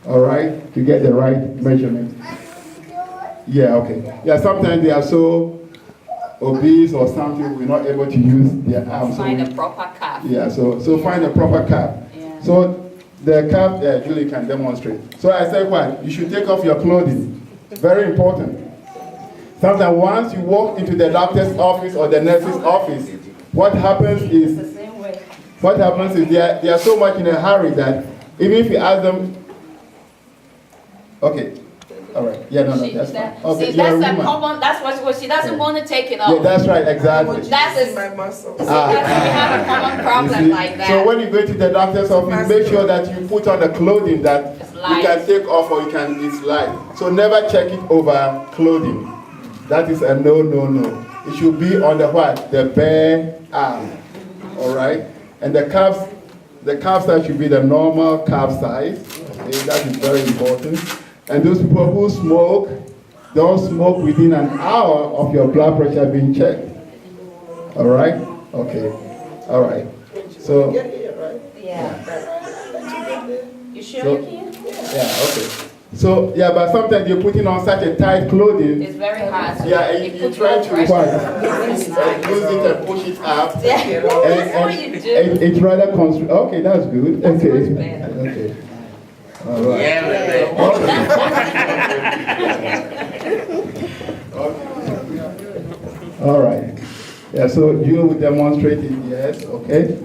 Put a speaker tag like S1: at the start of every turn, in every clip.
S1: all right, to get the right measurement. Yeah, okay. Yeah, sometimes they are so obese or something, we're not able to use their arms.
S2: Find a proper cuff.
S1: Yeah, so find a proper cuff.
S2: Yeah.
S1: So the cuff, Julie can demonstrate. So I said what? You should take off your clothing. Very important. Sometimes once you walk into the doctor's office or the nurse's office, what happens is they are so much in a hurry that even if you ask them, okay, all right, yeah, no, that's fine. Okay,
S2: see, that's a common, that's what she doesn't want to take it off.
S1: Yeah, that's right, exactly.
S2: That's my muscle. See, we have a common problem like that.
S1: So when you go to the doctor's office, make sure that you put on the clothing that you can take off or it's light. So never check it over clothing. That is a no. It should be on the what? The bare arm. All right? And the calf size should be the normal calf size. Okay, that is very important. And those people who smoke, don't smoke within an hour of your blood pressure being checked. All right? Okay. All right. So.
S2: Yeah. You sure you can?
S1: Yeah, okay. So, yeah, but sometimes you're putting on such a tight clothing.
S2: It's very hard. So
S1: yeah, and you try to use it and push it up.
S2: Yeah.
S1: And it's rather constrict. Okay, that's good. Okay. Okay. All right. Yeah, okay. All right. Yeah, so you will demonstrate it, yes, okay.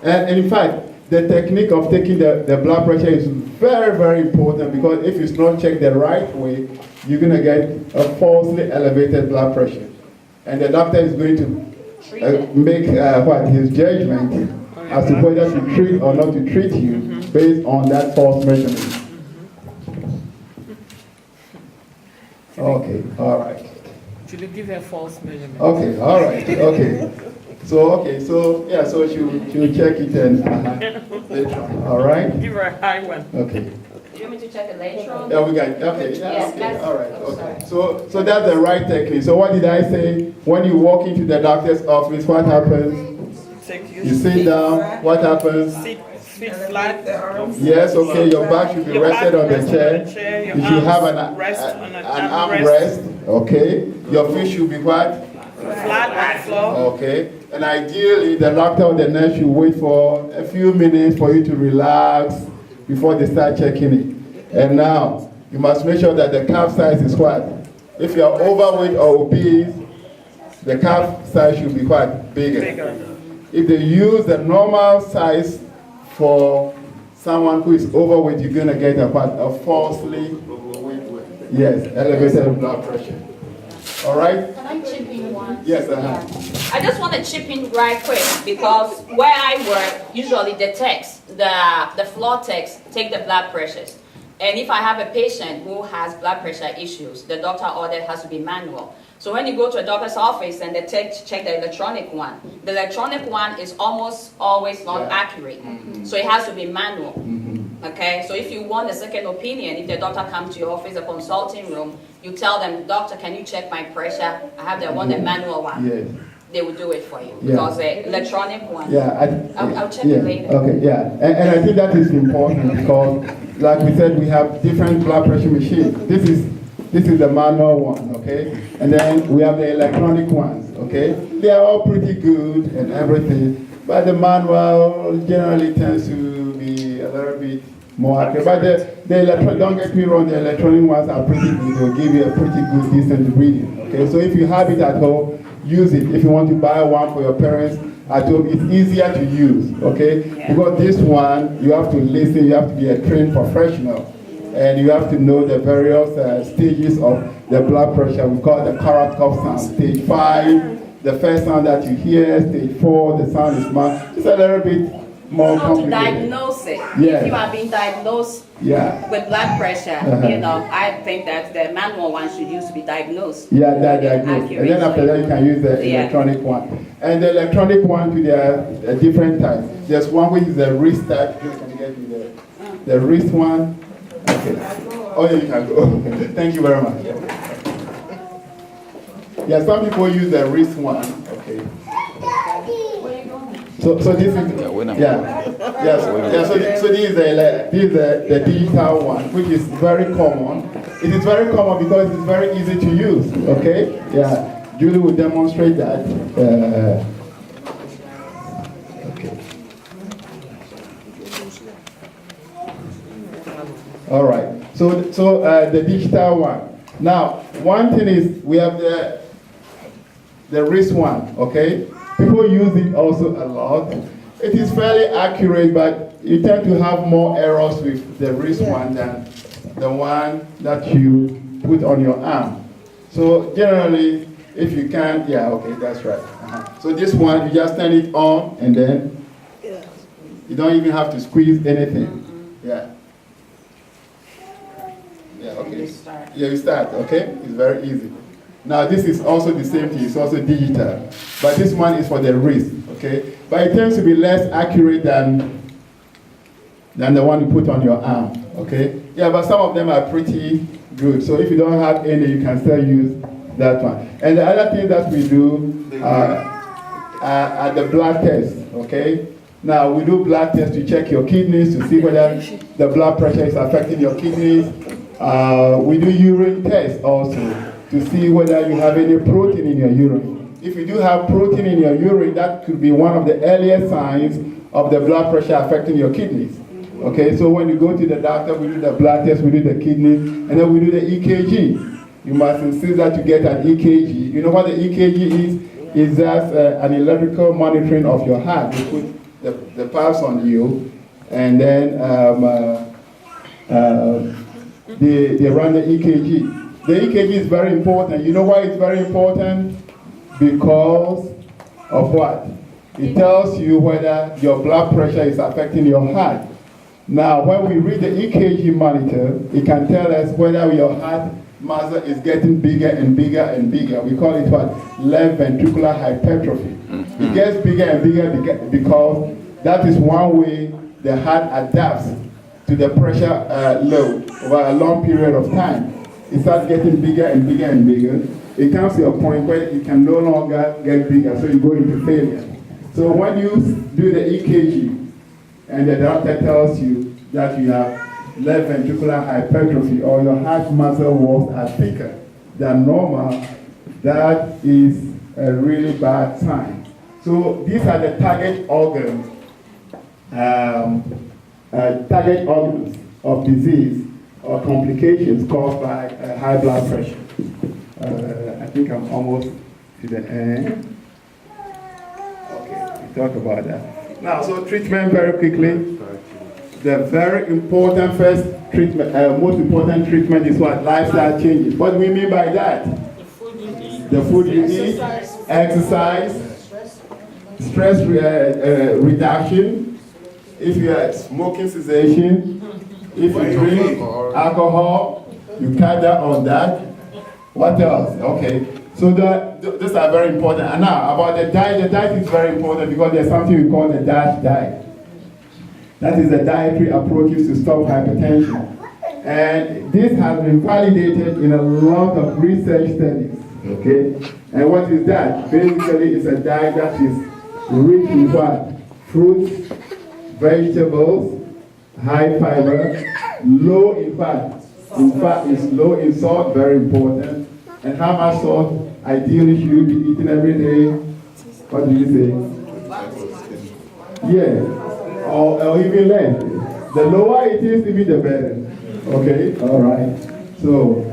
S1: And in fact, the technique of taking the blood pressure is very, very important because if it's not checked the right way, you're going to get a falsely elevated blood pressure. And the doctor is going to make his judgment as to whether to treat or not to treat you based on that false measurement. Okay, all right.
S3: Should you give her false measurement?
S1: Okay, all right, okay. So she'll check it and later on, all right?
S3: Give her a high one.
S1: Okay.
S2: Do you want me to check it later on?
S1: Yeah, we got it. Okay,
S2: Yes,
S1: okay, all right, okay. So that's the right technique. So what did I say? When you walk into the doctor's office, what happens? You sit down, what happens?
S3: Feet flat, the arms.
S1: Yes, okay, your back should be rested on the chair. You should have an armrest, okay? Your feet should be what?
S3: Flat on the floor.
S1: Okay, and ideally the doctor or the nurse should wait for a few minutes for you to relax before they start checking it. And now, you must make sure that the calf size is what? If you are overweight or obese, the calf size should be quite bigger. If they use the normal size for someone who is overweight, you're going to get a falsely elevated blood pressure. All right?
S2: Can I chip in one?
S1: Yes,
S2: I just want to chip in right quick because where I work, usually the floor techs take the blood pressures. And if I have a patient who has blood pressure issues, the doctor order has to be manual. So when you go to a doctor's office and they check the electronic one is almost always not accurate. So it has to be manual. Okay, so if you want a second opinion, if the doctor comes to your office, a consulting room, you tell them, doctor, can you check my pressure? I have the manual one.
S1: Yes.
S2: They will do it for you because the electronic one.
S1: Yeah,
S2: I'll check it later.
S1: Okay, yeah, and I think that is important because, like we said, we have different blood pressure machines. This is the manual one, okay, and then we have the electronic ones, okay. They are all pretty good and everything, but the manual generally tends to be a little bit more accurate. But the electronic, don't get me wrong, the electronic ones are pretty good. They'll give you a pretty good, decent reading, okay. So if you have it at home, use it. If you want to buy one for your parents at home, it's easier to use, okay? Yeah. Because this one, you have to listen, you have to be a trained professional, and you have to know the various stages of the blood pressure. We call it the Karatov sound. Stage 5, the first sound that you hear. Stage 4, the sound is mild. It's a little bit more complicated.
S2: To diagnose it.
S1: Yes.
S2: If you are being diagnosed with blood pressure, I think that the manual one should use to be diagnosed.
S1: Yeah, that diagnosed. And then after that, you can use the electronic one. And the electronic one, there are different types. There's one which is the wrist type. Can you get me the wrist one? Okay. Oh, yeah, you can go. Thank you very much. Yeah, some people use the wrist one. Okay. So this is Yes, yeah, so this is the digital one, which is very common. It is very common because it's very easy to use, okay? Yeah, Julie will demonstrate that. Okay. All right, so the digital one. Now, one thing is we have the wrist one, okay? People use it also a lot. It is fairly accurate, but you tend to have more errors with the wrist one than the one that you put on your arm. So generally, if you can, yeah, okay, that's right. So this one, you just turn it on, and then you don't even have to squeeze anything. Yeah. Yeah, okay. Yeah, you start, okay? It's very easy. Now this is also the same thing, it's also digital. But this one is for the wrist, okay? But it tends to be less accurate than the one you put on your arm, okay? Yeah, but some of them are pretty good. So if you don't have any, you can still use that one. And the other thing that we do are the blood tests, okay? Now we do blood tests to check your kidneys to see whether the blood pressure is affecting your kidneys. We do urine tests also to see whether you have any protein in your urine. If you do have protein in your urine, that could be one of the earliest signs of the blood pressure affecting your kidneys. Okay, so when you go to the doctor, we do the blood test, we do the kidney, and then we do the EKG. You must insist that you get an EKG. You know what the EKG is? It's just an electrical monitoring of your heart. They put the pulse on you, and then they run the EKG. The EKG is very important. You know why it's very important? Because of what? It tells you whether your blood pressure is affecting your heart. Now, when we read the EKG monitor, it can tell us whether your heart muscle is getting bigger and bigger and bigger. We call it what? Left ventricular hypertrophy. It gets bigger and bigger because that is one way the heart adapts to the pressure load over a long period of time. It starts getting bigger and bigger and bigger. It comes to a point where it can no longer get bigger, so you go into failure. So when you do the EKG, and the doctor tells you that you have left ventricular hypertrophy or your heart muscle walls are thicker than normal, that is a really bad sign. So these are the target organs of disease or complications caused by high blood pressure. I think I'm almost to the end. Okay, we talk about that. Now, so treatment very quickly. The very important first treatment, most important treatment is what? Lifestyle changes. What do we mean by that? The food you eat, exercise, stress reduction, if you are smoking cessation, if you drink alcohol, you cut down on that. What else? Okay. So those are very important. And now, about the diet is very important because there's something we call the DASH diet. That is the dietary approaches to stop hypertension. And this has been validated in a lot of research studies. Okay? And what is that? Basically, it's a diet that is rich in what? Fruits, vegetables, high fiber, low in fat. In fact, it's low in salt, very important. And how much salt ideally should you be eating every day? What do you say? Yeah, or even less. The lower it is, even the better. Okay, all right. So,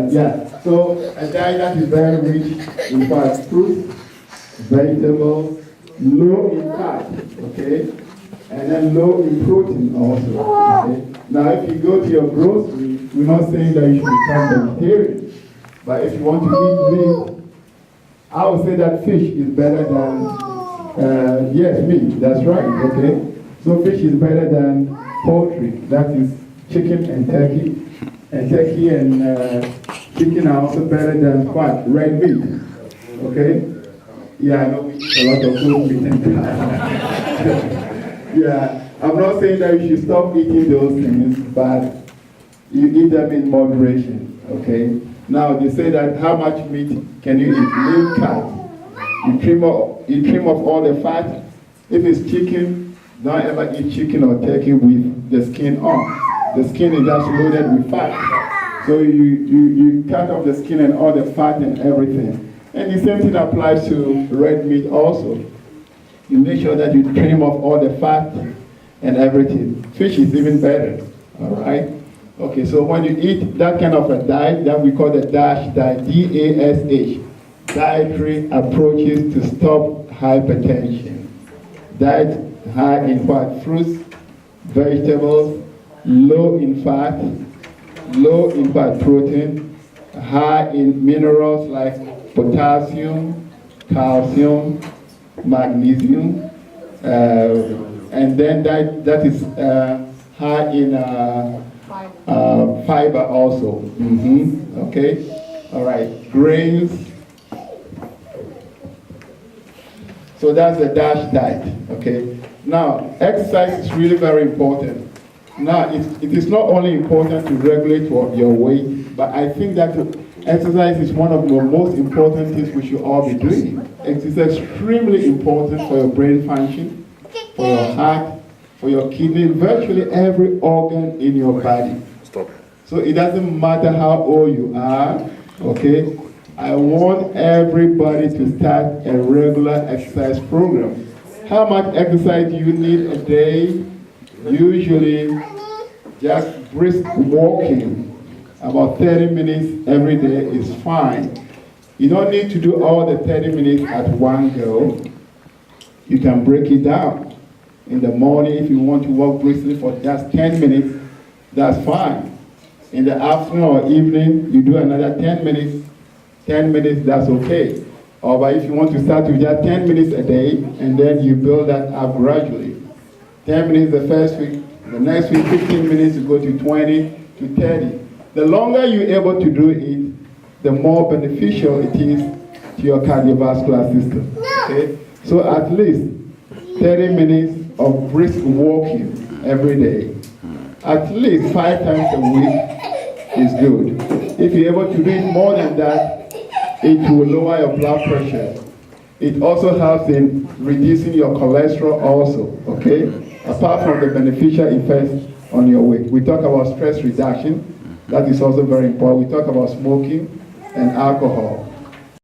S1: yeah. So a diet that is very rich in fat, fruits, vegetables, low in fat. Okay, and then low in protein also. Okay. Now, if you go to your grocery, we're not saying that you should become vegetarian. But if you want to eat meat, I would say that fish is better than, yes, meat, that's right, okay? So fish is better than poultry, that is chicken and turkey. And turkey and chicken are also better than what? Red meat, okay? Yeah, I know we eat a lot of food meat and yeah, I'm not saying that you should stop eating those things, but you eat them in moderation, okay? Now, they say that how much meat can you eat? Lean cut. You trim off all the fat. If it's chicken, Don't ever eat chicken or turkey with the skin on. The skin is just loaded with fat. So you cut off the skin and all the fat and everything. And the same thing applies to red meat also. You make sure that you trim off all the fat and everything. Fish is even better, all right? Okay, so when you eat that kind of a diet, that we call the DASH diet, D-A-S-H, dietary approaches to stop hypertension. Diet high in what? Fruits, vegetables, low in fat, low in bad protein, high in minerals like potassium, calcium, magnesium, and then that is high in fiber also. Okay, all right, grains. So that's the DASH diet. Okay. Now, exercise is really very important. Now, it is not only important to regulate your weight, but I think that exercise is one of the most important things we should all be doing. It is extremely important for your brain function, for your heart, for your kidney, virtually every organ in your body.
S4: Stop.
S1: So it doesn't matter how old you are, okay? I want everybody to start a regular exercise program. How much exercise do you need a day? Usually, just brisk walking, about 30 minutes every day is fine. You don't need to do all the 30 minutes at one go. You can break it down. In the morning, if you want to walk briskly for just 10 minutes, that's fine. In the afternoon or evening, you do another 10 minutes. 10 minutes, that's okay. Or but if you want to start with just 10 minutes a day, and then you build that up gradually. 10 minutes the first week, the next week 15 minutes, you go to 20 to 30. The longer you're able to do it, the more beneficial it is to your cardiovascular system. Okay? So at least 30 minutes of brisk walking every day. At least 5 times a week is good. If you're able to do it more than that, it will lower your blood pressure. It also helps in reducing your cholesterol also, okay? Apart from the beneficial effects on your weight. We talk about stress reduction. That is also very important. We talk about smoking and alcohol.